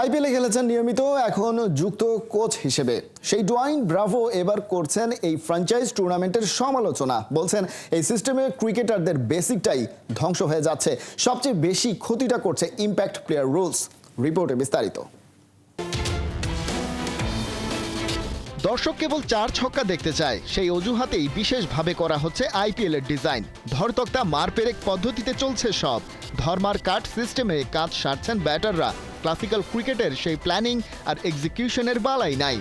আইপিএলে খেলেছেন নিয়মিত, এখন যুক্ত কোচ হিসেবে সেই ডোয়াইন ব্রাভো এবার করছেন এই ফ্র্যাঞ্চাইজ টুর্নামেন্টের সমালোচনা। বলছেন এই সিস্টেমে ক্রিকেটারদের বেসিকটাই ধ্বংস হয়ে যাচ্ছে, সবচেয়ে বেশি ক্ষতিটা করছে ইম্প্যাক্ট প্লেয়ার রুলস। রিপোর্টে বিস্তারিত। দর্শক কেবল 4 ছক্কা দেখতে চায়, সেই অজুহাতেই বিশেষভাবে করা হচ্ছে আইপিএল এর ডিজাইন। ধরতক্তা মারপেরেক পদ্ধতিতে চলছে সব। ধরমার কাট সিস্টেমে কাজ সারছেন ব্যাটাররা। ক্লাসিক্যাল ক্রিকেটের সেই প্ল্যানিং আর এক্সিকিউশনের বালাই নাই।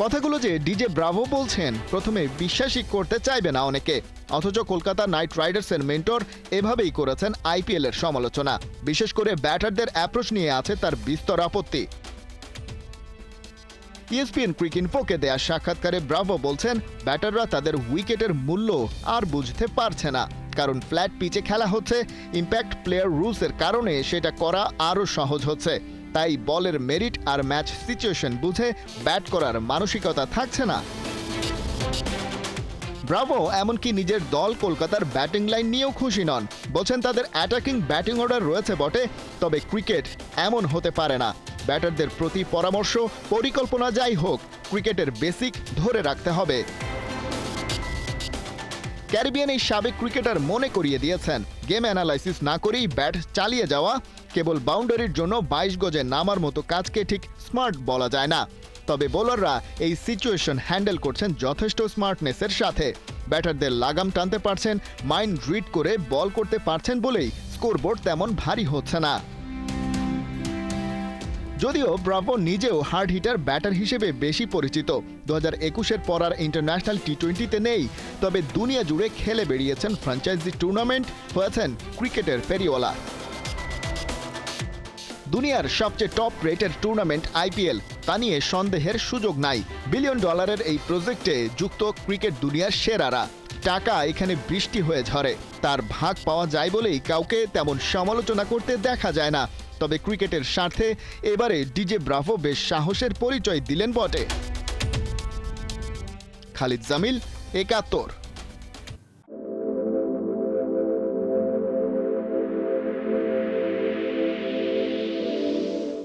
কথাগুলো যে ডিজে ব্রাভো বলছেন, প্রথমে বিশ্বাসই করতে চাইবে না অনেকে। অথচ কলকাতা নাইট রাইডার্সের মেন্টর এভাবেই করেছেন আইপিএল এর সমালোচনা। বিশেষ করে ব্যাটারদের অ্যাপ্রোচ নিয়ে আছে তার বিস্তর আপত্তি। ESPN ক্রিকইনফোকে দেয়া সাক্ষাৎকারে ব্রাভো বলছেন, ব্যাটাররা তাদের উইকেটের মূল্য আর বুঝতে পারছে না, কারণ ফ্ল্যাট পিচে খেলা হচ্ছে। ইম্প্যাক্ট প্লেয়ার রুলসের কারণে সেটা করা আরও সহজ হচ্ছে। তাই বলের মেরিট আর ম্যাচ সিচুয়েশন বুঝে ব্যাট করার মানসিকতা থাকছে না। ব্রাভো এমনকি নিজের দল কলকাতার ব্যাটিং লাইন নিয়েও খুশি নন। বলছেন তাদের অ্যাটাকিং ব্যাটিং অর্ডার রয়েছে বটে, তবে ক্রিকেট এমন হতে পারে না। ব্যাটারদের প্রতি পরামর্শ, পরিকল্পনা যাই হোক, ক্রিকেটের বেসিক ধরে রাখতে হবে। ক্যারিবিয়ান এই সাবেক ক্রিকেটার মনে করিয়ে দিয়েছেন, গেম অ্যানালাইসিস না করেই ব্যাট চালিয়ে যাওয়া, কেবল বাউন্ডারির জন্য 22 গজে নামার মতো কাজকে ঠিক স্মার্ট বলা যায় না। তবে বোলাররা এই সিচুয়েশন হ্যান্ডেল করছেন যথেষ্ট স্মার্টনেসের সাথে। ব্যাটারদের লাগাম টানতে পারছেন, মাইন্ড রিড করে বল করতে পারছেন বলেই স্কোরবোর্ড তেমন ভারী হচ্ছে না। যদিও ব্রাভো নিজেও হার্ড হিটার ব্যাটার হিসেবে বেশি পরিচিত। 2021-এর পর আর ইন্টারন্যাশনাল টি20-তে নেই, তবে দুনিয়া জুড়ে খেলে বেরিয়েছেন ফ্র্যাঞ্চাইজি টুর্নামেন্ট, হয়েছেন ক্রিকেটের ফেরিওয়ালা। দুনিয়ার সবচেয়ে টপ রেটেড টুর্নামেন্ট আইপিএল, তা নিয়ে সন্দেহের সুযোগ নাই। $বিলিয়ন এই প্রজেক্টে যুক্ত ক্রিকেট দুনিয়ার সেরারা। টাকা এখানে বৃষ্টি হয়ে ঝরে, তার ভাগ পাওয়া যায় বলেই কাউকে তেমন সমালোচনা করতে দেখা যায় না। তবে ক্রিকেটের স্বার্থে এবারে ডিজে ব্রাভো বেশ সাহসের পরিচয় দিলেন বটে। খালিদ জামিল, 71।